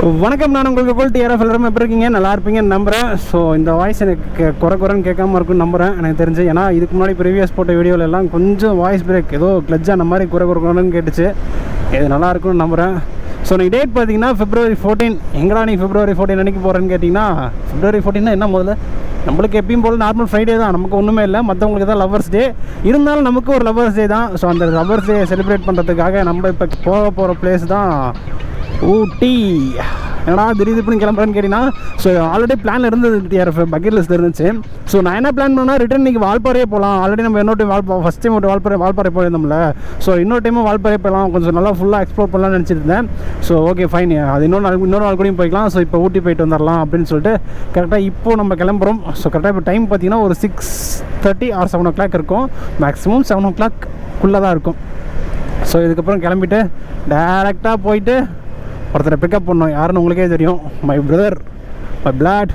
வணக்கம், நான் உங்களுக்கு கோல்ட் டிஆர்எஃப் எல்லாரும் எப்படி இருக்கீங்க? நல்லா இருப்பீங்கன்னு நம்புகிறேன். ஸோ இந்த வாய்ஸ் எனக்கு குறைன்னு கேட்காம இருக்குன்னு நம்புகிறேன். எனக்கு தெரிஞ்சு, ஏன்னா இதுக்கு முன்னாடி ப்ரீவியஸ் போட்ட வீடியோவில் எல்லாம் கொஞ்சம் வாய்ஸ் பிரேக் ஏதோ கிளட்ஜ் அந்த மாதிரி குறைன்னு கேட்டுச்சு. இது நல்லா இருக்குன்னு நம்புகிறேன். ஸோ நீங்கள் டேட் பார்த்தீங்கன்னா February 14. எங்கடா நீ February 14 அன்றைக்கி போகிறேன்னு கேட்டிங்கன்னா, February 14 என்ன முதல்ல நம்மளுக்கு எப்பயும் போல் நார்மல் ஃப்ரைடே தான், நமக்கு ஒன்றுமே இல்லை. மற்றவங்களுக்கு தான் லவ்வர்ஸ் டே, இருந்தாலும் நமக்கு ஒரு லவ்வர்ஸ் டே தான். ஸோ அந்த லவ்வர்ஸ் டே செலிப்ரேட் பண்ணுறதுக்காக நம்ம இப்போ போகிற பிளேஸ் தான் ஊட்டி. ஏன்னா திடீர்னு கிளம்புறேன்னு கேட்டிங்கன்னா, ஸோ ஆல்ரெடி பிளான் இருந்தது, டிஆர்எஃப் பக்கெட் லிஸ்ட் இருந்துச்சு. ஸோ நான் என்ன பிளான் பண்ணால் ரிட்டன் இன்றைக்கி வால்பாறையே போகலாம். ஆல்ரெடி நம்ம இன்னொரு டைம் ஃபஸ்ட் டைம் வால்பாறை போயிருந்தோம்ல. ஸோ இன்னொரு டைமும் வால்பாறை போகலாம், கொஞ்சம் நல்லா ஃபுல்லாக எக்ஸ்ப்ளோர் பண்ணலாம்னு நினச்சிருந்தேன். ஸோ ஓகே ஃபைன், அது இன்னொரு நாள் கூடயும் போய்க்கலாம். ஸோ இப்போ ஊட்டி போயிட்டு வந்துடலாம் அப்படின்னு சொல்லிட்டு கரெக்டாக இப்போது நம்ம கிளம்புறோம். ஸோ கரெக்டாக இப்போ டைம் பார்த்தீங்கன்னா ஒரு 6:30 or 7 o'clock இருக்கும். மேக்ஸிமம் 7 o'clock தான் இருக்கும். ஸோ இதுக்கப்புறம் கிளம்பிட்டு டேரெக்டாக போயிட்டு ஒருத்தரை பிக்கப் பண்ணோம். யாருன்னு உங்களுக்கே தெரியும், மை பிரதர், மை பிளாட்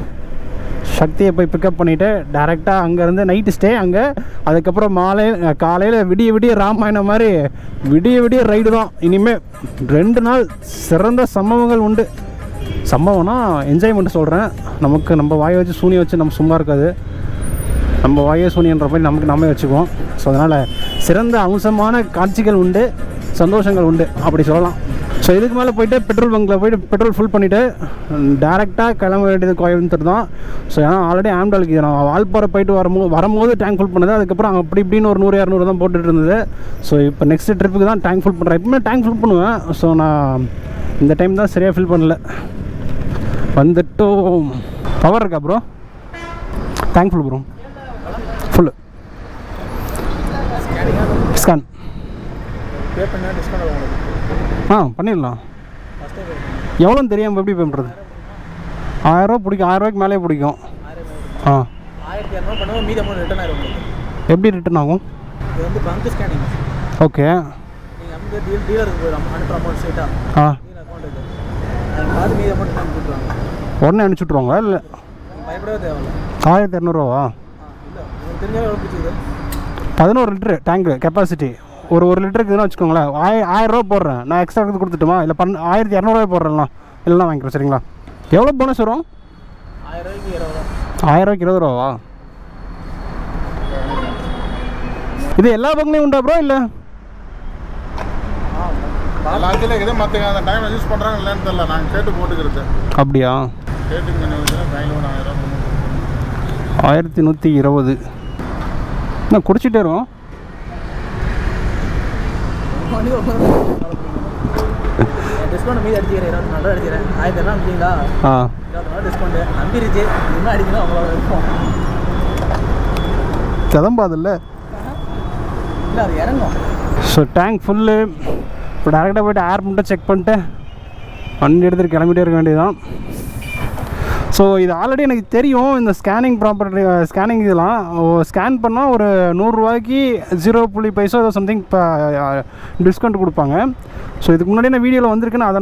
சக்தியை போய் பிக்கப் பண்ணிவிட்டு டேரெக்டாக அங்கேருந்து நைட்டு ஸ்டே அங்கே. அதுக்கப்புறம் காலையில் விடிய ராமாயணம் மாதிரி விடிய ரைடு தான். இனிமேல் 2 நாள் சிறந்த சம்பவங்கள் உண்டு. சம்பவம்னா என்ஜாய்மெண்ட் சொல்கிறேன். நமக்கு நம்ம வாயை வச்சு சூனியை வச்சு நம்ம சும்மா இருக்காது, நம்ம வாயை சூனியன்ற மாதிரி நமக்கு நாமே வச்சுக்குவோம். ஸோ அதனால் சிறந்த அம்சமான காட்சிகள் உண்டு, சந்தோஷங்கள் உண்டு அப்படி சொல்லலாம். ஸோ இதுக்கு மேலே போய்ட்டு பெட்ரோல் பங்கில் போய்ட்டு பெட்ரோல் ஃபுல் பண்ணிவிட்டு டேரெக்டாக கிளம்ப வேண்டியது கோயம்புத்தூர் தான். ஸோ ஏன்னா ஆல்ரெடி ஆம்டாலுக்கு நான் வால்பாறை போய்ட்டு வரும்போது டேங்க் ஃபுல் பண்ணது. அதுக்கப்புறம் அப்படி இப்படின்னு ஒரு 100-200 தான் போட்டுட்டு இருந்தது. ஸோ இப்போ நெக்ஸ்ட் ட்ரிப்புக்கு தான் டேங்க் ஃபுல் பண்ணுறேன். எப்பவுமே டேங்க் ஃபுல் பண்ணுவேன். ஸோ நான் இந்த டைம் தான் சரியாக ஃபில் பண்ணல. வந்துட்டோம். பவர் இருக்கா bro? Tank full bro, full scan பண்ணிடலாம். எவ்வளோன்னு தெரியாமல் எப்படி பே பண்ணுறது? 1000 பிடிக்கும், 1000 ரூபாய்க்கு மேலே பிடிக்கும். எப்படி ரிட்டர்ன் ஆகும்? ஓகே, உடனே அனுப்பிச்சுட்ருவாங்களா? இல்லை 1200 11 லிட்டரு டேங்கு கெப்பாசிட்டி. ஒரு லிட்டருக்கு இதுன்னு வச்சுக்கோங்களேன். 1000 ரூபா போடுறேன் நான், எக்ஸ்ட்ரா எடுத்து கொடுத்துட்டுமா? இல்லை 1200 போடுறேன்லாம், இல்லைனா வாங்கிக்கிறேன். சரிங்களா? எவ்வளோ போனஸ் வரும்? 1000 20 ரூபாவா? இது எல்லா பங்குலையும் உண்டா ப்ரோ? இல்லை அப்படியா? 1120 நான் குடிச்சிட்டே இருக்கோம். கிளம்பாதில்ல. So tank full. இப்போ டேரெக்டாக போய்ட்டு ஏர் மட்டும் செக் பண்ணிட்டு வண்டி எடுத்துகிட்டு கிளம்பிட்டே இருக்க வேண்டியதுதான். ஸோ இது ஆல்ரெடி எனக்கு தெரியும், இந்த ஸ்கேனிங் இதெல்லாம் ஸ்கேன் பண்ணால் ஒரு 100 ரூபாய்க்கு 0.5 ஏதோ சம்திங் இப்போ டிஸ்கவுண்ட் கொடுப்பாங்க. ஸோ இதுக்கு முன்னாடி நான் வீடியோவில் வந்திருக்குன்னு அதை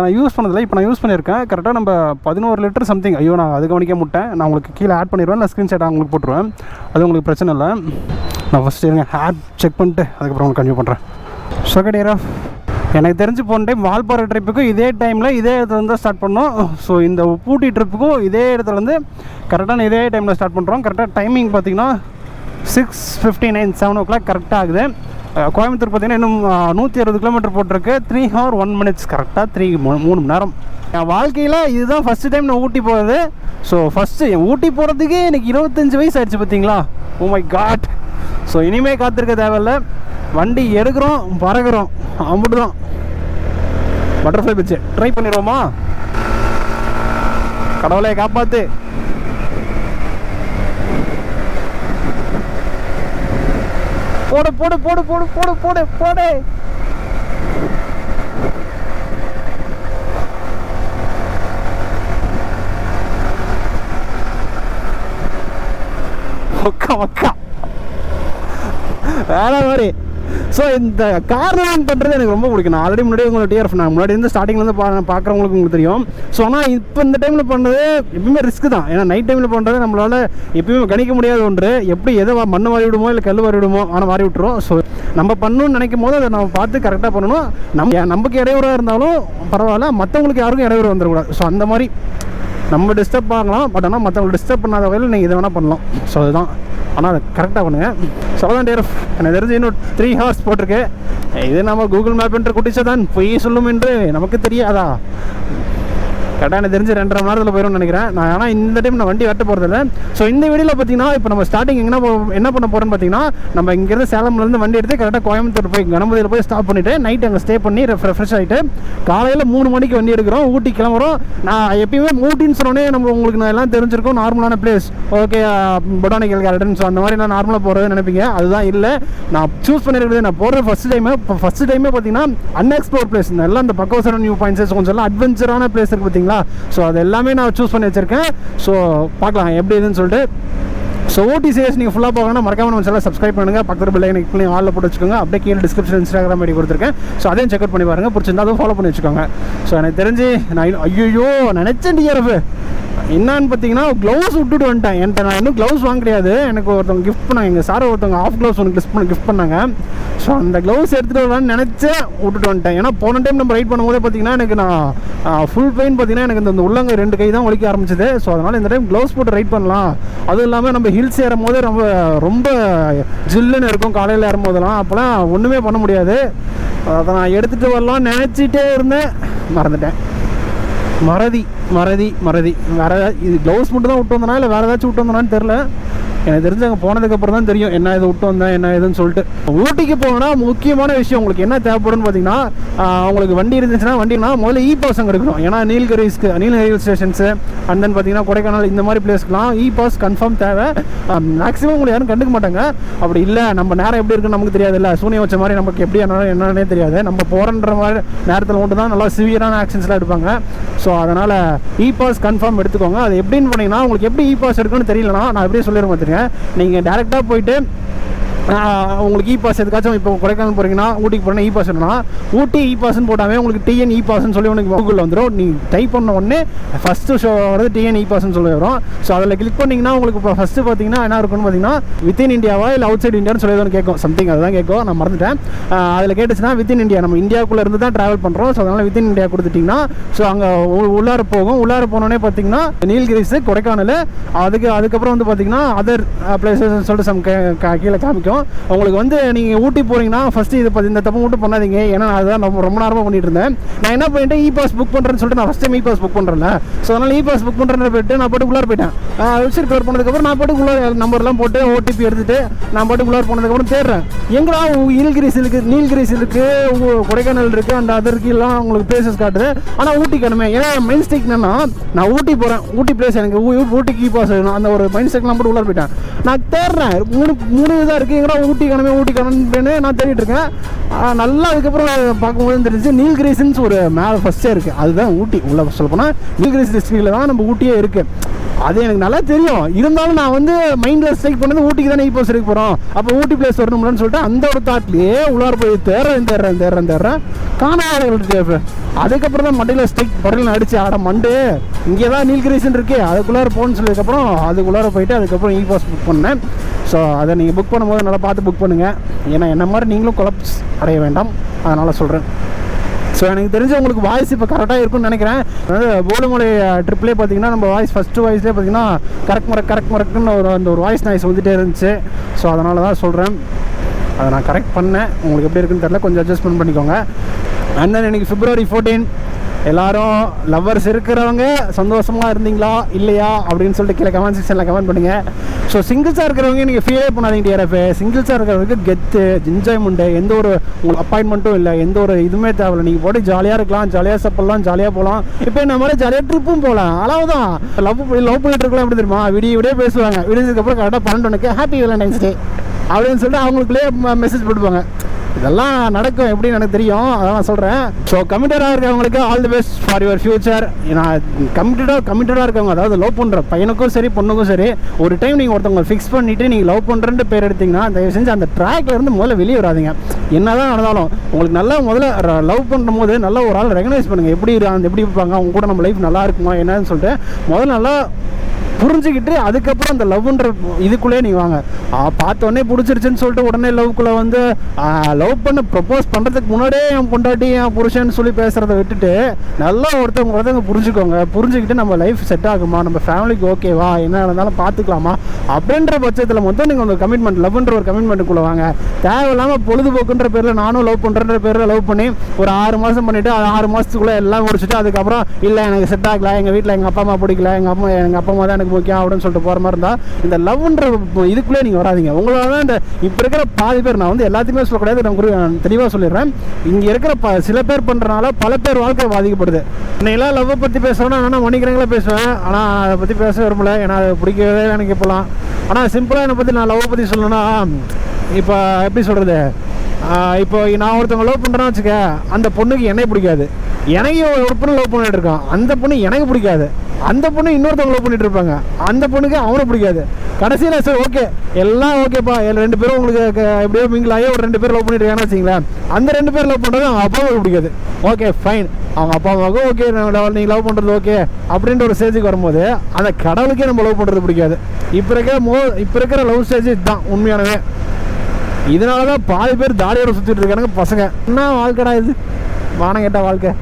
நான் யூஸ் பண்ணதில்லை. இப்போ நான் யூஸ் பண்ணியிருக்கேன். கரெக்டாக நம்ம 11 லிட்டர் சம்திங். ஐயோ, நான் அது கவனிக்க மாட்டேன். நான் உங்களுக்கு கீழே ஆட் பண்ணிடுவேன், நான் ஸ்க்ரீன்ஷாட் உங்களுக்கு போட்டுருவேன். அது உங்களுக்கு பிரச்சனை இல்லை. நான் ஃபஸ்ட்டு இருங்க ஆட் செக் பண்ணிட்டு அதுக்கப்புறம் உங்களுக்கு கன்டினியூ பண்ணுறேன். சொகடேரா எனக்கு தெரிஞ்சு போன டைம் வால்பாறை ட்ரிப்புக்கும் இதே டைமில் இதே இடத்துல தான் ஸ்டார்ட் பண்ணோம். ஸோ இந்த ஊட்டி ட்ரிப்புக்கும் இதே இடத்துலேருந்து கரெக்டான இதே டைமில் ஸ்டார்ட் பண்ணுறோம். கரெக்டாக டைமிங் பார்த்திங்கன்னா 6:59 7 o'clock கரெக்டாக ஆகுது. கோயம்புத்தூர் பார்த்திங்கன்னா இன்னும் 160 கிலோமீட்டர் போட்டிருக்கு. 3 hours 1 minutes கரெக்டாக 3 மணி நேரம். என் வாழ்க்கையில் இதுதான் ஃபஸ்ட்டு டைம் நான் ஊட்டி போகிறது. ஸோ ஃபஸ்ட்டு என் ஊட்டி போகிறதுக்கே எனக்கு 25 வயசு ஆயிடுச்சு பார்த்தீங்களா? Oh my God. ஸோ இனிமேல் காத்திருக்க தேவையில்லை, வண்டி எடுக்கிறோம் பறக்கிறோம், அம்பிட்டு தான். பட்டர்ஃப்ளை பிச்சு ட்ரை பண்ணிடுவோமா? கடவுளை காப்பாத்து. போடு போடு போடு போடு போடு போடு போடு. ஒக்கா ஒக்கா வேற மாதிரி ஸோ இந்த கார் லேர்ன் பண்ணுறது எனக்கு ரொம்ப பிடிக்கும். நான் ஆல்ரெடி முன்னாடி உங்களுக்கு டிஆர்எஃப் நான் முன்னாடி இருந்து ஸ்டார்டிங்லேருந்து பார்க்குறவங்களுக்கு உங்களுக்கு தெரியும். ஸோ ஆனால் இப்போ இந்த டைமில் பண்ணுறது எப்பவுமே ரிஸ்க் தான். ஏன்னா நைட் டைமில் பண்ணுறது நம்மளால் எப்பயுமே கணிக்க முடியாத ஒன்று. எப்படி எதை மண் மாறி விடுமோ இல்லை கல் மாறி விடுமோ, ஆனால் மாறி விட்டுரும். ஸோ நம்ம பண்ணணும்னு நினைக்கும் போது அதை நம்ம பார்த்து கரெக்டாக பண்ணணும். நமக்கு இடையூறாக இருந்தாலும் பரவாயில்ல, மற்றவங்களுக்கு யாருக்கும் இடையூறு வந்துடக்கூடாது. ஸோ அந்த மாதிரி நம்ம டிஸ்டர்ப் ஆகலாம், பட் ஆனால் மற்றவங்களை டிஸ்டர்ப் பண்ணாத வகையில் நீங்கள் இதை வேணால் பண்ணலாம். ஸோ அதுதான், ஆனால் அதை கரெக்டாக பண்ணுங்கள். ஸோ அதான் டிஆர்எஃப் எனக்கு தெரிஞ்சு இன்னும் 3 hours போட்டிருக்கு. இது நம்ம கூகுள் மேப் என்று குட்டிச்சா தான் பொய் சொல்லும் என்று நமக்கு தெரியாதா? கரெக்டாக எனக்கு தெரிஞ்சு 2.5 மணி நேரத்தில் போயிடும்னு நினைக்கிறேன் நான். ஆனால் இந்த டைம் நான் வண்டி வெட்ட போகிறதில்ல. ஸோ இந்த வீடியோவில் பார்த்தீங்கன்னா இப்போ நம்ம ஸ்டார்டிங் என்ன பண்ண போகிறோன்னு பார்த்தீங்கன்னா, நம்ம இங்கேருந்து சேலம்லேருந்து வண்டி எடுத்து கரெக்டாக கோயம்புத்தூர் போய் கணபதியில் போய் ஸ்டாப் பண்ணிவிட்டு நைட் அங்கே ஸ்டே பண்ணி ரெஃப்ரெஷ் ஆகிட்டு காலையில் 3 மணிக்கு வண்டி எடுக்கிறோம், ஊட்டி கிளம்புறோம். நான் எப்பயுமே ஊட்டின்னு சொன்னோன்னே உங்களுக்கு நான் எல்லாம் தெரிஞ்சிருக்கும், நார்மலான place, okay botanical garden. So அந்த மாதிரி நான் நார்மலாக போகிறது நினைப்பீங்க. அதுதான் இல்லை, நான் சூஸ் பண்ணியிருக்கிறது நான் போகிறது ஃபஸ்ட் டைமே பார்த்தீங்கன்னா அன்எக்ஸ்ப்ளோர் பிளேஸ். எல்லாம் இந்த பக்கோசரம் நியூ பாயிண்ட்ஸ் கொஞ்சம் எல்லாம் அட்வென்ச்சரான பிளேஸ் இருக்குது பார்த்தீங்களா. ஸோ அது எல்லாமே நான் சூஸ் பண்ணி வச்சுருக்கேன். ஸோ பார்க்கலாம் எப்படி இதுன்னு சொல்லிட்டு. ஸோ ஓடி சீரிஸ் நீங்கள் ஃபுல்லாக போகணும்னா மறக்காம நம்ம சேனலை சப்ஸ்கிரைப் பண்ணுங்கள், பக்கத்து பெல் ஐக்கனை கிளிக் ஆலில் போட்டு வச்சுக்கோங்க. அப்படியே கீழே டிஸ்கிரிப்ஷன் இன்ஸ்டாகிராம் ஐடி கொடுத்துருக்கேன். ஸோ அதையும் செக் அவுட் பண்ணி பாருங்கள், பிடிச்சிருந்தா அதுவும் ஃபாலோ பண்ணி வச்சுக்கோங்க. ஸோ எனக்கு தெரிஞ்சு நான் ஐயோ நினச்சேன் டிஆர்எஃப் என்னான்னு பார்த்தீங்கன்னா க்ளவுஸ் விட்டுட்டு வந்துட்டேன். என்கிட்ட நான் இன்னும் க்ளவுஸ் வாங்க கிடையாது. எனக்கு ஒருத்தவங்க கிஃப்ட் பண்ணாங்க, எங்கள் சார் ஒருத்தவங்க ஆஃப் க்ளவுஸ் ஒன்று கிஃப்ட் பண்ணாங்க. ஸோ அந்த க்ளவுஸ் எடுத்துகிட்டு வரலான்னு நினச்சேன், விட்டுட்டு வந்துட்டேன். ஏன்னா போன டைம் நம்ம ரைட் பண்ணும்போது பார்த்தீங்கன்னா எனக்கு நான் ஃபுல் பெயின் பார்த்தீங்கன்னா எனக்கு இந்த உள்ளங்க 2 கை தான் வலிக்க ஆரம்பிச்சது. ஸோ அதனால் இந்த டைம் க்ளவுஸ் போட்டு ரைட் பண்ணலாம். அதுவும் இல்லாமல் நம்ம ஹில்ஸ் ஏறும் போது ரொம்ப ஜில்லுன்னு இருக்கும் காலையில் ஏறும் போதெல்லாம். அப்போலாம் ஒன்றுமே பண்ண முடியாது. அதை நான் எடுத்துகிட்டு வரலான்னு நினச்சிட்டே இருந்தேன், மறந்துட்டேன். மறதி வேறு இது க்ளவுஸ் மட்டும் தான் விட்டு வந்தனா இல்லை வேறு ஏதாச்சும் விட்டு வந்தனான்னு தெரில. எனக்கு தெரிஞ்சு அங்கே போனதுக்கப்புறம் தான் தெரியும் என்ன இது விட்டு வந்தேன் என்ன இதுன்னு சொல்லிட்டு. ஊட்டிக்கு போனால் முக்கியமான விஷயம் உங்களுக்கு என்ன தேவைப்படும்னு பார்த்தீங்கன்னா, உங்களுக்கு வண்டி இருந்துச்சுன்னா முதல்ல பாஸ் அங்கே இருக்கணும். ஏன்னா நீலகிரி ஸ்டேஷன்ஸு அண்ட் தென் பார்த்தீங்கன்னா கொடைக்கானல் இந்த மாதிரி பிளேஸ்க்குலாம் பாஸ் கன்ஃபார்ம் தேவை. மேக்ஸிமம் உங்களுக்கு யாரும் கண்டுக்க மாட்டாங்க. அப்படி இல்லை நம்ம நேரம் எப்படி இருக்குன்னு நமக்கு தெரியாது, இல்லை சூனியம் வச்ச மாதிரி நமக்கு எப்படி என்னன்னே தெரியாது. நம்ம போகிறன்ற மாதிரி நேரத்தில் மட்டும் தான் நல்லா சிவியரான ஆக்ஷன்ஸ்லாம் எடுப்பாங்க. ஸோ அதனால் பாஸ் கன்ஃபார்ம் எடுத்துக்கோங்க. அது எப்படின்னு பண்ணிங்கன்னா, உங்களுக்கு எப்படி பாஸ் எடுக்கணும்னு தெரியலனா நான் எப்படியே சொல்லிடுறேன் பார்த்துருங்க. நீங்கள் டேரெக்டாக போயிட்டு உங்களுக்கு பாஸ் எதுக்காச்சும் இப்போ கொடைக்கானல் போகிறீங்கன்னா, ஊட்டிக்கு போகிறேன்னா பாஸ் வேணும்னா ஊட்டி பாஸ்ன்னு போட்டாவே உங்களுக்கு டிஎன் பாஸ்ன்னு சொல்லி உனக்கு கூகுளில் வந்துடும். நீங்கள் டைப் பண்ண உடனே ஃபஸ்ட்டு ஷோ வரது டிஎன் பாஸ்ன்னு சொல்லி வரும். ஸோ அதில் கிளிக் பண்ணிங்கன்னா உங்களுக்கு இப்போ ஃபஸ்ட்டு பார்த்தீங்கன்னா என்ன இருக்குன்னு பார்த்தீங்கன்னா, வித்தின் இந்தியாவா இல்லை அவுட் சைட் இந்தியான்னு சொல்லி எதுவும் கேட்கும், சம்திங் அதுதான் கேட்கும், நான் மறந்துட்டேன். அதில் கேட்டுச்சுன்னா வித்தின் இந்தியா, நம்ம இந்தியாவுக்குள்ளே இருந்து தான் ட்ராவல் பண்ணுறோம். ஸோ அதனால் வித்தின் இந்தியா கொடுத்துட்டிங்கன்னா ஸோ அங்கே உள்ளார போகும். உள்ளார போனோடனே பார்த்தீங்கன்னா நீலகிரிஸ் கொடைக்கானல், அதுக்கப்புறம் வந்து பார்த்தீங்கன்னா அதர் பிளேசஸ் சொல்லிட்டு கீழே காமிக்கும். உங்களுக்கு வந்து நீங்கள் ஊட்டி போகிறீங்கன்னா ஃபஸ்ட்டு இந்த தப்பு மட்டும் பண்ணாதீங்க. ஏன்னா நான் அதுதான் ரொம்ப நேரமாக பண்ணிட்டு இருந்தேன். நான் என்ன பண்ணிட்டேன், பாஸ் புக் பண்ணுறேன்னு சொல்லிட்டு நான் ஃபஸ்ட் டைம் பாஸ் புக் பண்ணுறேன்ல. ஸோ அதனால் பாஸ் புக் பண்ணுறேன்னு போய்ட்டு நான் பாட்டுக்குள்ளார போயிட்டேன். வெப்சைட் கவர் பண்ணதுக்கப்புறம் நான் பாட்டுக்குள்ளார நம்பர்லாம் போட்டு ஓடிபி எடுத்துகிட்டு நான் பாட்டுக்குள்ளார போனதுக்கப்புறம் தேடுறேன் எங்கடா நீலகிரிஸ் இருக்குது, கொடைக்கானல் இருக்குது, அந்த அதற்கெல்லாம் உங்களுக்கு பிளேசஸ் காட்டுது. ஆனால் ஊட்டி காணுமே. ஏன்னா மைண்ட் ஸ்டேக் என்னன்னா, நான் ஊட்டி போகிறேன், ஊட்டி பிளேஸ் எனக்கு ஊட்டிக்கு பாஸ் வேணும், அந்த ஒரு மைண்ட் ஸ்டேக்லாம் போட்டு உள்ளார போயிட்டேன். நான் தேடுறேன், மூணு இதாக இருக்குது, எங்கடா ஊட்டி காணுமே நான் தேடிட்டு இருக்கேன். நல்லா அதுக்கப்புறம் பார்க்கும்போது தெரிஞ்சு நீலகிரிஸ்ன்னு ஒரு மேலே ஃபஸ்ட்டே இருக்குது, அதுதான் ஊட்டி. உள்ள சொல்ல போனால் நீலகிரிஸ் டிஸ்ட்ரிக்டில் தான் நம்ம ஊட்டியே இருக்குது. அது எனக்கு நல்லா தெரியும். இருந்தாலும் நான் வந்து மைண்டில் ஸ்ட்ரைக் பண்ணது ஊட்டிக்கு தானே பாஸ் எடுக்க போகிறோம், அப்போ ஊட்டி பிளேஸ் வரணும்னு சொல்லிட்டு அந்த ஒரு தாட்லேயே உள்ளார போய் தேடுறேன் காணாத. அதுக்கப்புறம் தான் மண்டையில் ஸ்ட்ரைக் படலில் அடிச்சு ஆட மண்டு இங்கே தான் நீலகிரிஸ்ன்னு இருக்கு, அதுக்குள்ளார போகணுன்னு சொல்லதுக்கப்புறம் அதுக்குள்ளார போயிட்டு அதுக்கப்புறம் பாஸ் புக் பண்ணேன். ஸோ அதை நீங்கள் புக் பண்ணும்போது நல்லா பார்த்து புக் பண்ணுங்கள். ஏன்னா என்ன மாதிரி நீங்களும் குழப்ஸ் அடைய வேண்டாம், அதனால் சொல்கிறேன். ஸோ எனக்கு தெரிஞ்சு உங்களுக்கு வாய்ஸ் இப்போ கரெக்டாக இருக்கும்னு நினைக்கிறேன். அதாவது போலுமலை ட்ரிப்லேயே பார்த்தீங்கன்னா நம்ம வாய்ஸ் ஃபஸ்ட்டு வாய்ஸ்லேயே பார்த்தீங்கன்னா கரெக்ட் மறக்குன்னு அந்த ஒரு வாய்ஸ் நாய்ஸ் வந்துகிட்டே இருந்துச்சு. ஸோ அதனால தான் சொல்கிறேன், அதை நான் கரெக்ட் பண்ணேன். உங்களுக்கு எப்படி இருக்குன்னு தெரியல, கொஞ்சம் அட்ஜஸ்ட்மெண்ட் பண்ணிக்கோங்க. அண்ட் தென் எனக்கு February 14 எல்லோரும் லவ்வர்ஸ் இருக்கிறவங்க சந்தோஷமாக இருந்தீங்களா இல்லையா அப்படின்னு சொல்லிட்டு கீழே கமெண்ட் செக்ஷனில் கமெண்ட் பண்ணுங்கள். ஸோ சிங்கிள்ஸாக இருக்கிறவங்க நீங்கள் ஃபீலே பண்ணாதீங்க டிஆர்எஃப். சிங்கிள்ஸாக இருக்கிறவங்களுக்கு கெத்து என்ஜாய்மெண்ட்டு, எந்த ஒரு உங்களுக்கு அப்பாயின்மெண்ட்டும் இல்லை, எந்த ஒரு இதுவுமே தேவையில்லை. நீங்கள் போட்டு ஜாலியாக இருக்கலாம், ஜாலியாக சாப்பிட்லாம், ஜாலியாக போகலாம். இப்போ என்ன மாதிரி ஜாலியாக ட்ரிப்பும் போகலாம். அளவுதான் லவ் பண்ணிட்டு இருக்கலாம். எப்படி தெரியுமா, விடிய பேசுவாங்க, விடிஞ்சதுக்கப்புறம் கரெக்டாக 12 ஹாப்பி வேலண்டைன்ஸ் டே அப்படின்னு சொல்லிட்டு அவங்களுக்குள்ளே மெசேஜ் போட்டுப்பாங்க. இதெல்லாம் நடக்கும் எப்படின்னு எனக்கு தெரியும், அதான் சொல்கிறேன். ஸோ கமிட்டடாக இருக்கவங்களுக்கு all the best for your future. நான் கமிட்டடாக இருக்கவங்க, அதாவது லவ் பண்ணுற பையனுக்கும் சரி பொண்ணுக்கும் சரி, ஒரு டைம் நீங்கள் ஒருத்தவங்க ஃபிக்ஸ் பண்ணிவிட்டு நீங்கள் லவ் பண்ணுறேன்னு பேர் எடுத்திங்கன்னா தயவு செஞ்சு அந்த ட்ராக்ல இருந்து முதல்ல வெளியே வராதிங்க. என்ன தான் நடந்தாலும் உங்களுக்கு நல்லா முதல்ல லவ் பண்ணும் போது நல்லா ஒரு ஆள் ரெகனைஸ் பண்ணுங்கள். எப்படி இருப்பாங்க, அவங்க கூட நம்ம லைஃப் நல்லா இருக்குமா என்னன்னு சொல்லிட்டு முதல்ல நல்லா புரிஞ்சுக்கிட்டு அதுக்கப்புறம் அந்த லவ்ன்ற இதுக்குள்ளே நீங்கள் வாங்க. பார்த்தோன்னே பிடிச்சிருச்சுன்னு சொல்லிட்டு உடனே லவ்க்குள்ளே வந்து லவ் பண்ண ப்ரப்போஸ் பண்ணுறதுக்கு முன்னாடியே என் பொண்டாட்டி என் புருஷன்னு சொல்லி பேசுகிறத விட்டுட்டு நல்லா ஒருத்தவங்க புரிஞ்சுக்கிட்டு நம்ம லைஃப் செட் ஆகுமா, நம்ம ஃபேமிலிக்கு ஓகேவா, என்ன இருந்தாலும் பார்த்துக்கலாமா அப்படின்ற பட்சத்தில் மொத்தம் நீங்கள் உங்கள் கமிட்மெண்ட் லவ்ன்ற ஒரு கமிட்மெண்ட்டுக்குள்ளே வாங்க. தேவையில்லாமல் பொழுதுபோக்குன்ற பேரில் நானும் லவ் பண்ணுறன்ற பேரில் லவ் பண்ணி ஒரு 6 மாதம் பண்ணிவிட்டு 6 மாதத்துக்குள்ளே எல்லாம் முடிச்சுட்டு அதுக்கப்புறம் இல்லை எனக்கு செட் ஆகலை, எங்கள் வீட்டில் எங்கள் அப்பா அம்மா பிடிக்கல, எங்கள் அப்பா அம்மா தான் எனக்கு முக்கியம் அப்படின்னு சொல்லிட்டு போகிற மாதிரி இருந்தால் இந்த லவ்ன்ற இதுக்குள்ளே நீங்கள் வராதிங்க. உங்களால தான் இந்த இப்போ இருக்கிற பாதி பேர், நான் வந்து எல்லாத்தையுமே சொல்லக்கூடாது, நான் தெளிவாக சொல்லிடுறேன், இங்கே இருக்கிற சில பேர் பண்ணுறனால பல பேர் வாழ்க்கை பாதிக்கப்படுது. இன்னைக்கெல்லாம் லவ்வை பற்றி பேசுகிறேன்னா ஆனால் மணிக்கணக்கில் பேசுவேன், ஆனால் அதை பற்றி பேச விரும்பல, ஏன்னா அதை பிடிக்கவே எனக்கு இப்போலாம். ஆனால் சிம்பிளாக என்னை பற்றி நான் லவ்வை பற்றி சொல்லணும்னா, இப்போ எப்படி சொல்கிறது, இப்போ நான் ஒருத்தவங்க லவ் பண்ணுறேன்னு வச்சுக்க, அந்த பொண்ணுக்கு என்னை பிடிக்காது, எனக்கு ஒரு பொண்ணு லவ் பண்ணிட்டு இருக்கான், அந்த பொண்ணு எனக்கு பிடிக்காது, அந்த பொண்ணு இன்னொருத்தவங்க லவ் பண்ணிட்டு இருப்பாங்க, அந்த பொண்ணுக்கு அவனை பிடிக்காது. கடைசியில் சரி ஓகே எல்லாம் ஓகேப்பா, 2 பேரும் உங்களுக்கு எப்படியோ மிங்கிள் ஆகி ஒரு 2 பேர் லவ் பண்ணிட்டு இருக்காங்கன்னு வச்சிங்களேன், அந்த 2 பேர் லவ் பண்ணுறது அவங்க அப்பாவுக்கு பிடிக்காது. ஓகே ஃபைன், அவங்க அப்பா அம்மாவுக்கும் ஓகே நீங்கள் லவ் பண்ணுறது ஓகே அப்படின்ற ஒரு ஸ்டேஜுக்கு வரும்போது அந்த கடவுளுக்கே நம்ம லவ் பண்ணுறது பிடிக்காது. இப்போ இருக்கிற லவ் ஸ்டேஜ் இதுதான் உண்மையானவே. இதனால தான் பாதி பேர் தாடியோட சுற்றிட்டு இருக்கானுங்க பசங்க. என்ன வாழ்க்கைடா இது, வானம் கேட்ட வாழ்க்கை.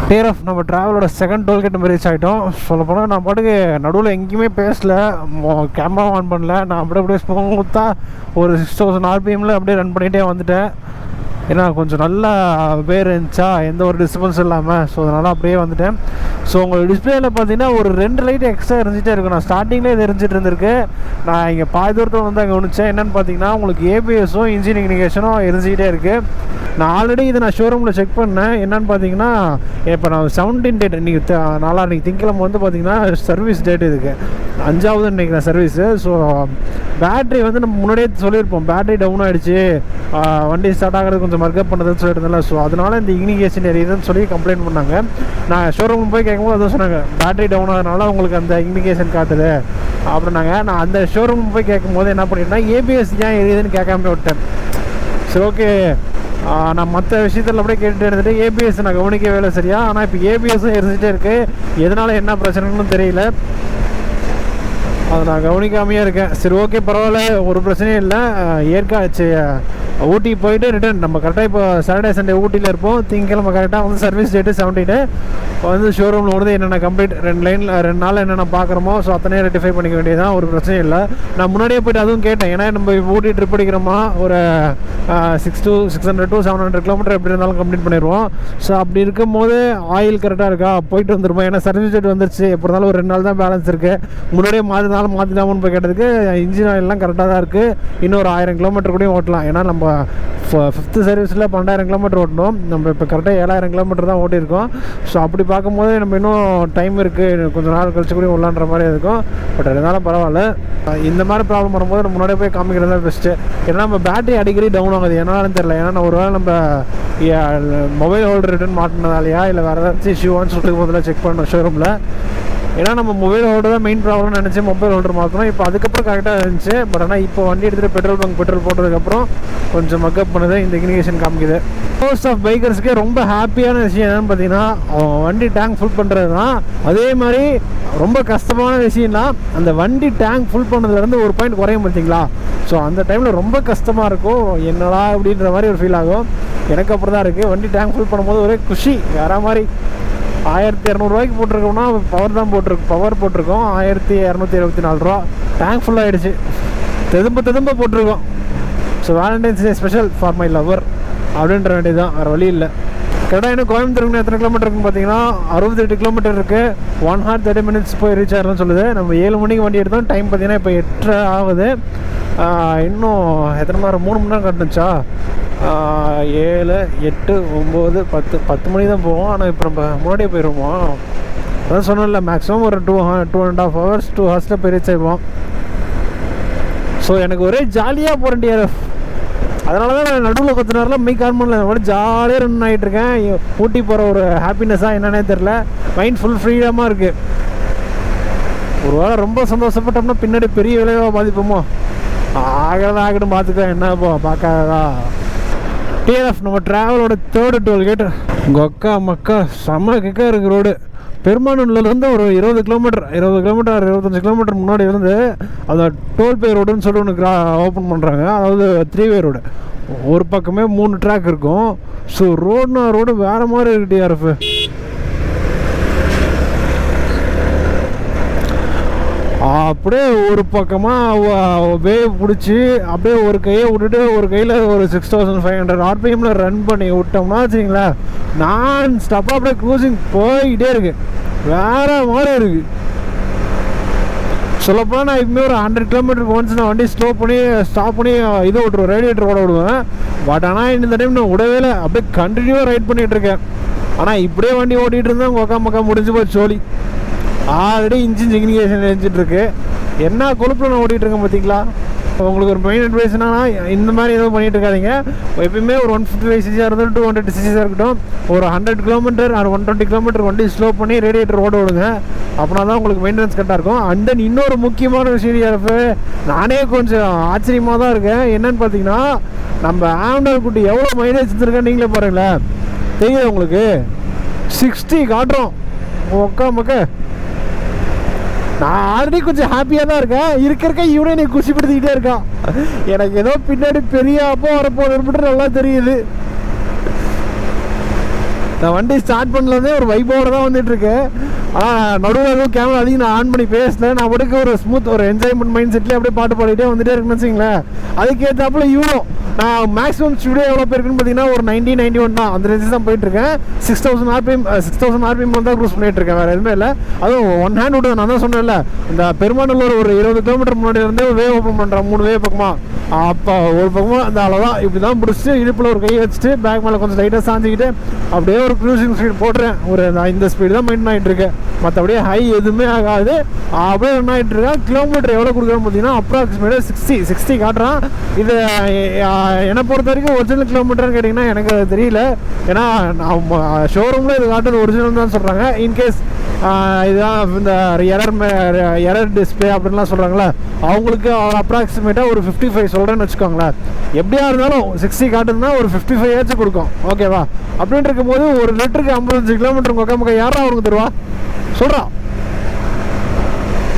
டேர் ஆஃப் நம்ம ட்ராவலோட செகண்ட் டோல்கேட் நம்ம ரீச் ஆகிட்டோம். சொல்லப்போனால் நான் பாட்டுக்கு நடுவில் எங்கேயுமே பேசலை, கேமரா ஆன் பண்ணல, நான் அப்படியே ஸ்மூத்தாக ஒரு 6000 RPMல அப்படியே ரன் பண்ணிகிட்டே வந்துட்டேன். ஏன்னா கொஞ்சம் நல்லா பேர் இருந்துச்சா, எந்த ஒரு டிஸ்டர்பன்ஸ் இல்லாமல், ஸோ அதனால் அப்படியே வந்துட்டேன். ஸோ உங்கள் டிஸ்பிளேயில் பார்த்தீங்கன்னா ஒரு 2 லைட் எக்ஸ்ட்ரா எரிஞ்சிட்டே இருக்கும். நான் ஸ்டார்டிங்லேயே இது எரிஞ்சிட்டு இருந்திருக்கு, நான் இங்கே பாதி தூரத்தில் வந்து அங்கே கவனிச்சேன். என்னென்னு பார்த்தீங்கன்னா உங்களுக்கு ஏபிஎஸும் இன்ஜின் இக்னிகேஷனும் எரிஞ்சிக்கிட்டே இருக்குது. நான் ஆல்ரெடி இதை நான் ஷோரூமில் செக் பண்ணேன். என்னென்னு பார்த்தீங்கன்னா இப்போ நான் 17 டேட் இன்றைக்கி நாளான்னைக்கு திங்கக்கிழமை வந்து பார்த்தீங்கன்னா சர்வீஸ் டேட் இதுக்கு 5வது இன்றைக்கி நான் சர்வீஸு. ஸோ பேட்ரி வந்து நம்ம முன்னாடியே சொல்லியிருப்போம், பேட்ரி டவுன் ஆகிடுச்சு, வண்டி ஸ்டார்ட் ஆகிறது கொஞ்சம் மர்க்கப் பண்ணுறதுன்னு சொல்லியிருந்தேன்ல. ஸோ அதனால் இந்த இக்னிகேஷன் எரியுதுன்னு சொல்லி கம்ப்ளைண்ட் பண்ணாங்க. நான் ஷோரூம் போய் கேட்கும்போது அதுவும் சொன்னாங்க, பேட்ரி டவுன் ஆகிறதுனால உங்களுக்கு அந்த இக்னிகேஷன் காட்டுது அப்படின்னாங்க. நான் அந்த ஷோரூம் போய் கேட்கும்போது என்ன பண்ணிட்டேன்னா ஏபிஎஸ் ஏன் எரியுதுன்னு கேட்காம விட்டேன். சரி ஓகே, நான் மற்ற விஷயத்தில் அப்படியே கேட்டுட்டு இருந்துட்டு ஏபிஎஸ் நான் கவனிக்கவே இல்லை சரியா. ஆனால் இப்போ ஏபிஎஸும் எரிஞ்சிட்டே இருக்குது, எதனால் என்ன பிரச்சனைன்னு தெரியல, அதை நான் கவனிக்காமையே இருக்கேன். சரி ஓகே பரவாயில்ல, ஒரு பிரச்சனையும் இல்லை. ஏற்காடு ஊட்டி போயிட்டு ரிட்டர்ன் நம்ம கரெக்டாக இப்போ சாட்டர்டே சண்டே ஊட்டியில் இருப்போம். திங்கக்கிழமை கரெக்டாக வந்து சர்வீஸ் டேட்டு 17 வந்து ஷோரூமில் வந்து என்னென்ன கம்ப்ளீட் 2 நாள் என்னென்ன பார்க்குறோமோ ஸோ அத்தனையும் ரெட்டிஃபை பண்ணிக்க வேண்டியதான், ஒரு பிரச்சனையும் இல்லை. நான் முன்னாடியே போய்ட்டு அதுவும் கேட்டேன், ஏன்னா நம்ம ஊட்டி ட்ரிப் அடிக்கிறோமா ஒரு 600 to 700 கிலோமீட்டர் எப்படி இருந்தாலும் கம்ப்ளீட் பண்ணிடுவோம். ஸோ அப்படி இருக்கும்போது ஆயில் கரெக்டாக இருக்கா, போயிட்டு வந்துருமா, ஏன்னா சர்வீஸ் டேட் வந்துருச்சு, எப்படி இருந்தாலும் ஒரு 2 நாள் தான் பேலன்ஸ் இருக்குது. முன்னாடியே மாற்றிடாமல் போய் கேட்டதுக்கு இன்ஜின் ஆயிலெலாம் கரெக்டாக தான் இருக்குது, இன்னும் ஒரு 1000 கிலோமீட்டர் கூட ஓட்டலாம். ஏன்னா நம்ம 5th சர்வீஸில் 12,000 கிலோமீட்டர் ஓட்டணும், நம்ம இப்போ கரெக்டாக 7,000 கிலோமீட்டர் தான் ஓட்டியிருக்கோம். ஸோ அப்படி பார்க்கும்போது நம்ம இன்னும் டைம் இருக்குது, கொஞ்சம் நாள் கழிச்சு கூட உள்ளான்ற மாதிரி இருக்கும். பட் இருந்தாலும் பரவாயில்ல, இந்த மாதிரி ப்ராப்ளம் வரும்போது நம்ம முன்னாடியே போய் காமிக்கிறது தான் பெஸ்ட்டு. ஏன்னா நம்ம பேட்டரி அடிக்கடி டவுன் ஆகுது, என்னாலும் தெரியல. ஏன்னா ஒரு வேளை நம்ம மொபைல் ஹோல்டர் ரிட்டர்ன் மாட்டினதாலையா இல்லை வேறு ஏதாச்சும் இஷ்யூவான்னு சொல்லிட்டு முதல்ல செக் பண்ணோம் ஷோரூமில். ஏன்னா நம்ம மொபைல் ஹோல்டர் தான் மெயின் ப்ராப்ளம்னு நினச்சி மொபைல் ஹோல்டர் மாற்றணும். இப்போ அதுக்கப்புறம் கரெக்டாக இருந்துச்சு. பட் ஆனால் இப்போ வண்டி எடுத்துகிட்டு பெட்ரோல் போட்டதுக்கப்புறம் கொஞ்சம் மக்கப் பண்ணுது, இந்த இக்னிகேஷன் காமிக்குது. மோஸ்ட் ஆஃப் பைக்கர்ஸ்க்கே ரொம்ப ஹாப்பியான விஷயம் என்னென்னு பார்த்தீங்கன்னா வண்டி டேங்க் ஃபுல் பண்ணுறது தான். அதே மாதிரி ரொம்ப கஷ்டமான விஷயம்னா அந்த வண்டி டேங்க் ஃபுல் பண்ணதுலேருந்து ஒரு பாயிண்ட் குறையும் பார்த்தீங்களா. ஸோ அந்த டைமில் ரொம்ப கஷ்டமாக இருக்கும், என்னடா அப்படின்ற மாதிரி ஒரு ஃபீல் ஆகும். எனக்கு அப்புறம் தான் இருக்குது. வண்டி டேங்க் ஃபுல் பண்ணும்போது ஒரே குஷி வேறு மாதிரி. 1200 போட்டிருக்கோம்னா பவர் போட்டிருக்கோம் 1274 ரூபா. டேங்க் ஃபுல் ஆகிடுச்சு, திரும்ப போட்டிருக்கோம். So Valentine's day special for my lower அப்படின்ற வேண்டியது தான், வேறு வழி இல்லை. கரெக்டாக இன்னும் கோயம்புத்தூருக்கு எத்தனை கிலோமீட்டர் இருக்குன்னு பார்த்தீங்கன்னா 68 கிலோமீட்டர் இருக்குது. 1 hour 30 minutes போய் ரீச் ஆகிறதுன்னு சொல்லுது. நம்ம 7 மணிக்கு வண்டி எடுத்தோம், டைம் பார்த்தீங்கன்னா இப்போ 8:30 ஆகுது. இன்னும் எத்தனை மணி நேரம், 3 மணி நேரம் கட்டுனுச்சா. 7, 8, 9, 10 மணி தான் போவோம். ஆனால் இப்போ நம்ம முன்னாடியே போயிடுவோம். அதான் சொன்னோம்ல, மேக்ஸிமம் ஒரு 2.5 hours 2 hours போய் ரீச் ஆகிடுவோம். ஸோ எனக்கு ஒரே ஜாலியாக போகிறேன் டிஆர்எஃப். அதனால தான் நான் நடுவில் கொஞ்ச நேரம்லாம் மைக் ஆன் பண்ணல, நான் ஜாலியாக ரன் ஆகிட்டு இருக்கேன். ஊட்டி போகிற ஒரு ஹாப்பினஸ்ஸாக என்னன்னே தெரில, மைண்ட் ஃபுல் ஃப்ரீடமாக இருக்குது. ஒரு வேளை ரொம்ப சந்தோஷப்பட்டோம்னா பின்னாடி பெரிய விளைவாக பாதிப்போமோ, ஆகட்டும் பார்த்துக்க, என்ன இப்போ பார்க்காதா. டிஎன்எஃப் நம்ம ட்ராவலோட 3rd டோல்கேட். கொக்கா மக்கா செம்ம கிக்கா இருக்குது ரோடு. பெருமானூர்லேருந்து ஒரு 20 கிலோமீட்டர் 25 கிலோமீட்டர் முன்னாடி இருந்து அந்த டோல்பே ரோடுன்னு சொல்லி ஒன்று ஓப்பன் பண்ணுறாங்க. அதாவது 3-வே ரோடு, ஒரு பக்கமே 3 ட்ராக் இருக்கும். ஸோ ரோடுனா ரோடு வேறு மாதிரி இருக்கு டிஆர்எஃப். அப்படியே ஒரு பக்கமாக வேவ் பிடிச்சி அப்படியே ஒரு கையை விட்டுட்டு ஒரு கையில் ஒரு 6500 RPM ரன் பண்ணி விட்டோம்னா வச்சுங்களேன், நான் ஸ்டாப்பாக அப்படியே க்ரூசிங் போய்கிட்டே இருக்கு, வேறு மாதிரி இருக்குது. சொல்லப்போனால் நான் இப்போமே ஒரு 100 கிலோமீட்டருக்கு ஒன்ஸ் நான் வண்டி ஸ்டாப் பண்ணி இதை விட்டுருவேன், ரேடியேட்டர் ஓட விடுவேன். பட் ஆனால் இந்த டைம் நான் விடவே இல்லை, அப்படியே கண்டினியூவாக ரைட் பண்ணிகிட்டு இருக்கேன். ஆனால் இப்படியே வண்டி ஓட்டிகிட்டு இருந்தேன், கொக்கா மக்கா முடிஞ்சு போய் சோழி. ஆல்ரெடி இன்ஜின் இக்னிகேஷன் எழுதிட்டுருக்கு. என்ன கொழுப்பில் நான் ஓட்டிகிட்டு இருக்கேன் பார்த்தீங்களா. உங்களுக்கு ஒரு மெயின் அட்வைஸ் என்னன்னா, இந்த மாதிரி எதுவும் பண்ணிகிட்டு இருக்காதிங்க. எப்பயுமே ஒரு 155cc இருந்தாலும் 200cc இருக்கட்டும், ஒரு 100 கிலோமீட்டர் 120 கிலோமீட்டர் வண்டி ஸ்லோ பண்ணி ரேடியேட்டர் ஓட விடுங்க. அப்படின்னா தான் உங்களுக்கு மெயின்டெனன்ஸ் கரெக்டாக இருக்கும். அண்ட் தென் இன்னொரு முக்கியமான விஷயம், நானே கொஞ்சம் ஆச்சரியமாக தான் இருக்கேன். என்னன்னு பார்த்தீங்கன்னா, நம்ம ஆம்டார் குட்டி எவ்வளோ மைலேஜ் வச்சுருக்கேன் நீங்களே பாருங்களேன், தெரியுது உங்களுக்கு. 60 காட்டுறோம் ஒக்கா மக்கா. நான் ஆல்ரெடி கொஞ்சம் ஹாப்பியாக தான் இருக்கேன், இருக்க இவனே நீ குஷிப்படுத்திக்கிட்டே இருக்கான். எனக்கு ஏதோ பின்னாடி பெரிய அப்போ வரப்போன்னு நல்லா தெரியுது. நான் வண்டி ஸ்டார்ட் பண்ணலதே ஒரு வைப்போட தான் வந்துட்டுருக்கேன். ஆனால் நடுவில் எதுவும் கேமரா அதிகம் நான் ஆன் பண்ணி பேசல. நான் உடனே ஒரு ஸ்மூத் ஒரு என்ஜாய்மெண்ட் மைண்ட் செட்லேயே அப்படியே பாட்டு பாடிட்டே வந்துட்டே இருக்குன்னு வச்சிங்களேன். அதுக்கேற்றாப்புல இவனும் நான் மேக்ஸிமம் ஸ்பீடே எவ்வளோ போயிருக்குன்னு பார்த்தீங்கன்னா ஒரு 90-91 தான், அந்த ரேஞ்சஸ் தான் போயிட்டுருக்கேன். 6000 RPM தான் க்ரூஸ் பண்ணிகிட்ருக்கேன், வேறு எதுவுமே இல்லை. அதுவும் ஒன் ஹேண்ட் விட்டு நான் தான் சொன்னேன்ல, இந்த பெருமானூர் ஒரு 20 கிலோமீட்டர் முன்னாடி இருந்தே வே ஓப்பன் பண்ணுறேன், 3 வே பக்கமாக. அப்போ ஒரு பக்கமாக அந்த அளவுதான் இப்படி தான் பிடிச்சிட்டு இடுப்பில் ஒரு கை வச்சுட்டு பேக் மேலே கொஞ்சம் லைட்டாக சாஞ்சிக்கிட்டு அப்படியே ஒரு க்ரூசிங் ஸ்பீட் போட்டுறேன். ஒரு இந்த ஸ்பீடு தான் மெயின்டைன் ஆகிட்டு இருக்கேன், மற்றபடியே ஹை எதுவுமே ஆகாது. அப்படியே ரன் ஆகிட்டு இருக்கேன். கிலோமீட்டர் எவ்வளோ கொடுக்குறேன்னு பார்த்தீங்கன்னா அப்ராக்சிமேட்டாக 60 காட்டுறான். இது என்னை பொறுத்த வரைக்கும் ஒரிஜினல் கிலோமீட்டர்னு கேட்டிங்கன்னா எனக்கு அது தெரியல. ஏன்னா ஷோரூமில் இது காட்டுறது ஒரிஜினல் தான் சொல்கிறாங்க. இன்கேஸ் இதுதான் இந்த எரர் டிஸ்பிளே அப்படின்லாம் சொல்கிறாங்களே, அவங்களுக்கு அப்ராக்சிமேட்டாக ஒரு 55 சொல்கிறேன்னு வச்சுக்கோங்களேன். எப்படியா இருந்தாலும் 60 காட்டுதுன்னா ஒரு 55 ஏச்சு கொடுக்கும், ஓகேவா? அப்படின்ட்டு இருக்கும்போது ஒரு லிட்டருக்கு 55 கிலோமீட்டர் கொக்கா மக்கா யாரா அவனுக்கு தருவா சொல்கிறான்.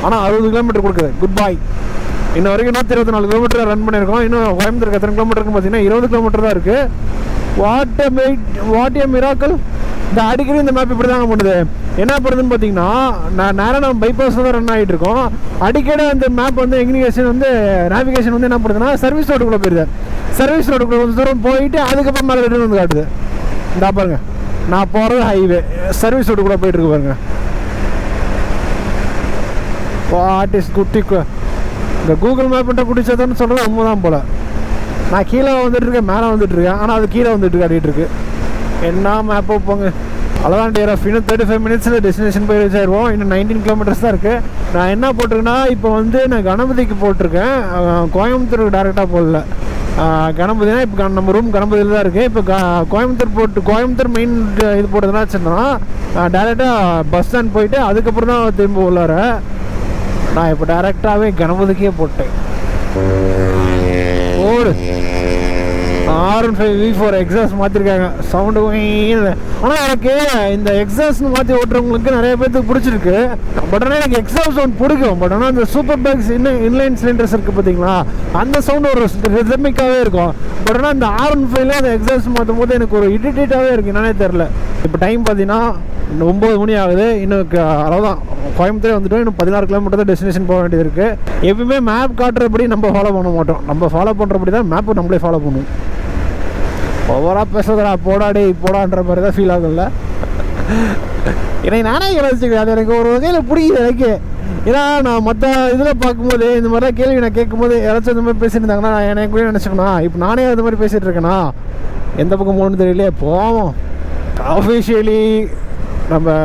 ஆனால் 60 கிலோமீட்டர் கொடுக்குது, குட் பாய். இன்ன வரைக்கும் 124 கிலோமீட்டர் ரன் பண்ணியிருக்கோம். இன்னும் கோயம்புத்தூருக்கு எத்தனை கிலோமீட்டருக்கு பார்த்தீங்கன்னா 20 கிலோமீட்டர் தான் இருக்குது. What a miracle. இந்த அடிக்கடி இந்த மேப் இப்படி தாங்க பண்ணுது. என்ன பண்ணுதுன்னு பார்த்தீங்கன்னா, நான் நேராக பைபாஸில் தான் ரன் ஆகிட்டு இருக்கோம். அடிக்கடி அந்த மேப் வந்து எக்னிகேஷன் வந்து நேவிகேஷன் வந்து என்ன பண்ணுதுன்னா சர்வீஸ் ரோடுக்குள்ளே போயிடுது. சர்வீஸ் ரோடுக்குள்ளே கொஞ்சம் தூரம் போயிட்டு அதுக்கப்புறம் மேலே ரிட்டர்ன் வந்து காட்டுது. இந்த பாருங்க, நான் போகிறது ஹைவே, சர்வீஸ் ரோடுக்குள்ளே போயிட்டு இருக்கு பாருங்க. வாட் இஸ் குட்டி. இந்த கூகுள் மேப்ன்ற குடிச்சதுன்னு சொல்கிறது உண்மை தான் போல். நான் கீழே வந்துட்டுருக்கேன், மேலே வந்துட்டுருக்கேன், ஆனால் அது கீழே வந்துட்டு காட்டிகிட்டு இருக்கு. என்ன மேப்போ போங்க. அவ்வளோதான் டிஆர்எஃப். இன்னும் 35 மினிட்ஸில் டெஸ்டினேஷன் போய் ரீச் ஆயிடுவோம். இன்னும் 19 கிலோமீட்டர்ஸ் தான் இருக்குது. நான் என்ன போட்டிருக்கேன்னா, இப்போ வந்து நான் கணபதிக்கு போட்டிருக்கேன், கோயம்புத்தூருக்கு டேரெக்டாக போடல. கணபதினா இப்போ நம்ம ரூம் கணபதியில் தான் இருக்குது. இப்போ கோயம்புத்தூர் மெயின் இது போட்டதுன்னா வச்சுருந்தோம்னா டேரெக்டாக பஸ் ஸ்டாண்ட் போயிட்டு அதுக்கப்புறம் தான் திரும்ப உள்ளார. நான் இப்போ டேரெக்டாகவே கணபதிக்கே போட்டேன். ஓடு. R15 V4 எக்ஸாஸ்ட் மாற்றிருக்காங்க, சவுண்டு இல்லை. ஆனால் எனக்கு இந்த எக்ஸாஸ்ட்னு மாற்றி ஓட்டுறவங்களுக்கு நிறைய பேருக்கு பிடிச்சிருக்கு. பட் ஆனால் எனக்கு எக்ஸாஸ்ட் சவுண்ட் பிடிக்கும். பட் ஆனால் இந்த சூப்பர் பேக்ஸ் இன்லைன் சிலிண்டர்ஸ் இருக்குது பார்த்தீங்களா, அந்த சவுண்டு ஒரு ரிதமிக்காகவே இருக்கும். பட் ஆனால் இந்த R15 அந்த எக்ஸாஸ்ட் மாற்றும் போது எனக்கு ஒரு இரிட்டேட்டாகவே இருக்குது, என்னன்னே தெரில. இப்போ டைம் பார்த்தீங்கன்னா 9 மணி ஆகுது. இன்னும் அவ்வளோதான், கோயம்புத்தூர் வந்துட்டோம். இன்னும் 16 கிலோமீட்டர் தான் டெஸ்டினேஷன் போக வேண்டியது இருக்குது. எப்பவுமே மேப் காட்டுறபடி நம்ம ஃபாலோ பண்ண மாட்டோம், நம்ம ஃபாலோ பண்ணுறபடி தான் மேப்பை நம்மளே ஃபாலோ பண்ணுவோம். ஓவராக பேசுறதுடா போடாடே போடான்ற மாதிரி தான் ஃபீல் ஆகும்ல. எனக்கு நானே யோசிச்சுக்கிறேன், அது எனக்கு ஒரு வகையில் பிடிக்குது எனக்கு. ஏன்னா நான் மற்ற இதில் பார்க்கும்போது இந்த மாதிரிலாம் கேள்வி நான் கேட்கும்போது யாராச்சும் இந்த மாதிரி பேசியிருந்தாங்கன்னா நான் எனக்கு கூட நினச்சிக்கணும், இப்போ நானே அது மாதிரி பேசிகிட்டு இருக்கேனா, எந்த பக்கம் போகணுன்னு தெரியலையே. போவோம். ஆஃபிஷியலி நம்ம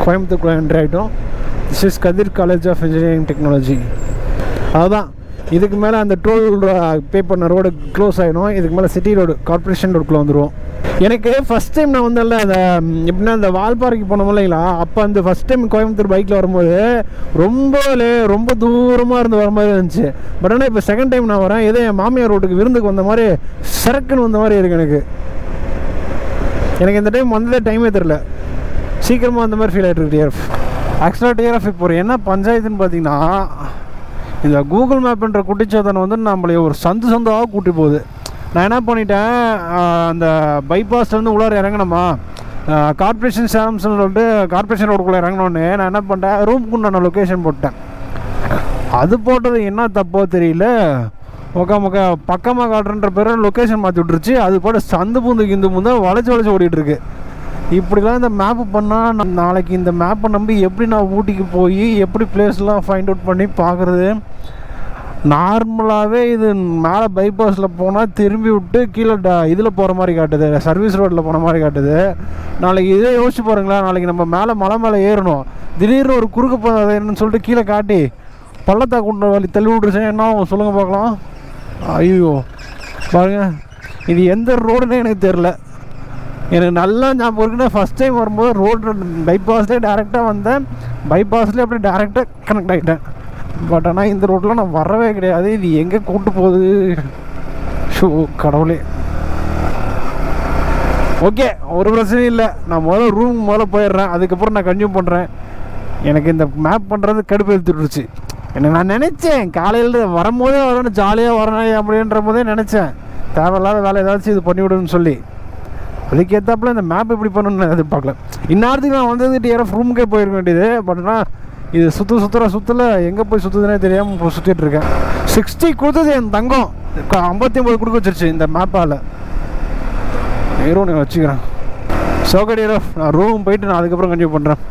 கோயம்புத்தூர் என்ட்ரி ஆகிட்டோம். This is Kathir college of engineering technology. அதுதான் இதுக்கு மேலே அந்த டோல் பே பண்ண ரோடு க்ளோஸ் ஆகிடும். இதுக்கு மேலே சிட்டி ரோடு கார்பரேஷன் ரோடுக்குள்ளே வந்துடுவோம். எனக்கு ஃபஸ்ட் டைம் நான் வந்தேன்ல அந்த எப்படின்னா அந்த வால்பாறைக்கு போனோம் இல்லைங்களா, அப்போ அந்த ஃபஸ்ட் டைம் கோயம்புத்தூர் பைக்கில் வரும்போது ரொம்ப தூரமாக இருந்து வர மாதிரி இருந்துச்சு. பட் ஆனால் இப்போ செகண்ட் டைம் நான் வரேன், ஏதோ என் மாமியார் ரோட்டுக்கு விருந்துக்கு வந்த மாதிரி சரக்குன்னு வந்த மாதிரி இருக்குது எனக்கு இந்த டைம் வந்ததே டைமே தெரில, சீக்கிரமாக அந்த மாதிரி ஃபீல் ஆகிட்டு இருக்கு டிஆர்எஃப். ஆக்சுவலாக டிஆர்எஃப் இப்போ ஒரு என்ன பஞ்சாயத்துன்னு பார்த்தீங்கன்னா, இந்த கூகுள் மேப்ன்ற குட்டிச்சோதனை வந்து நம்மளே ஒரு சந்தாக கூட்டி போகுது. நான் என்ன பண்ணிட்டேன், அந்த பைபாஸ்லேருந்து உள்ளார இறங்கினோமா, கார்பரேஷன் சேலம்ஸ்னு சொல்லிட்டு கார்பரேஷன் ரோடுக்குள்ளே இறங்கினோடனே நான் என்ன பண்ணிட்டேன், ரூமுக்கு நான் லொக்கேஷன் போட்டேன். அது போட்டது என்ன தப்போ தெரியல, பக்கமாக காட்டுறன்ற பேர் லொக்கேஷன் மாற்றி விட்டுருச்சு. அது போட சந்து பூந்துக்கு இந்த பூந்தா வளைச்சி ஓடிட்டுருக்கு. இப்படிலாம் இந்த மேப்பு பண்ணால் நாளைக்கு இந்த மேப்பை நம்பி எப்படி நான் ஊட்டிக்கு போய் எப்படி பிளேஸ்லாம் ஃபைண்ட் அவுட் பண்ணி பார்க்குறது. நார்மலாகவே இது மேலே பைபாஸில் போனால் திரும்பி விட்டு கீழே இதில் போகிற மாதிரி காட்டுது, சர்வீஸ் ரோட்டில் போன மாதிரி காட்டுது. நாளைக்கு இதே யோசிச்சு பாருங்களா, நாளைக்கு நம்ம மலை மேலே ஏறணும், திடீர்னு ஒரு குறுக்கு என்னன்னு சொல்லிட்டு கீழே காட்டி பள்ளத்தாக்கு வழி தள்ளி விட்டுருச்சேன், என்ன சொல்லுங்கள் பார்க்கலாம். ஐயோ பாருங்கள், இது எந்த ரோடுன்னே எனக்கு தெரில. எனக்கு நல்லா ஞாபகம் இருக்குன்னா ஃபஸ்ட் டைம் வரும்போது ரோடு பைபாஸ்லேயே டேரெக்டாக வந்தேன், பைபாஸ்லேயே அப்படியே டேரெக்டாக கனெக்ட் ஆகிட்டேன். பட் ஆனால் இந்த ரோட்டில் நான் வரவே கிடையாது. இது எங்கே கூட்டு போகுது, ஷோ கடவுளே. ஓகே, ஒரு பிரச்சனையும் இல்லை, நான் முதல்ல போயிடுறேன், அதுக்கப்புறம் நான் கன்டினியூ பண்ணுறேன். எனக்கு இந்த மேப் பண்ணுறது கடுப்பு எடுத்துட்டுருச்சு. நான் நினச்சேன் காலையில் வரும்போதே வரணும், ஜாலியாக வரணும் அப்படின்ற போதே நினச்சேன், தேவையில்லாத வேலை ஏதாச்சும் இது பண்ணிவிடுன்னு சொல்லி. அதுக்கேற்றாப்புல இந்த மேப் எப்படி பண்ணணும்னு எதிர்பார்க்கல. இந்நேரத்துக்கு நான் வந்தது டிஆர்எஃப் ரூமுக்கே போயிருக்க வேண்டியது. பட் ஆனால் இது சுற்றுல எங்கே போய் சுற்றுதுன்னே தெரியாமல் சுற்றிட்டு இருக்கேன். 60 கொடுத்தது என் தங்கம், 59 கொடுக்க வச்சிருச்சு இந்த மேப்பால். நேரும் நான் வச்சுக்கிறேன். சோகடிஆர்எஃப் நான் ரூம் போயிட்டு நான் அதுக்கப்புறம் கன்டினியூ பண்ணுறேன்.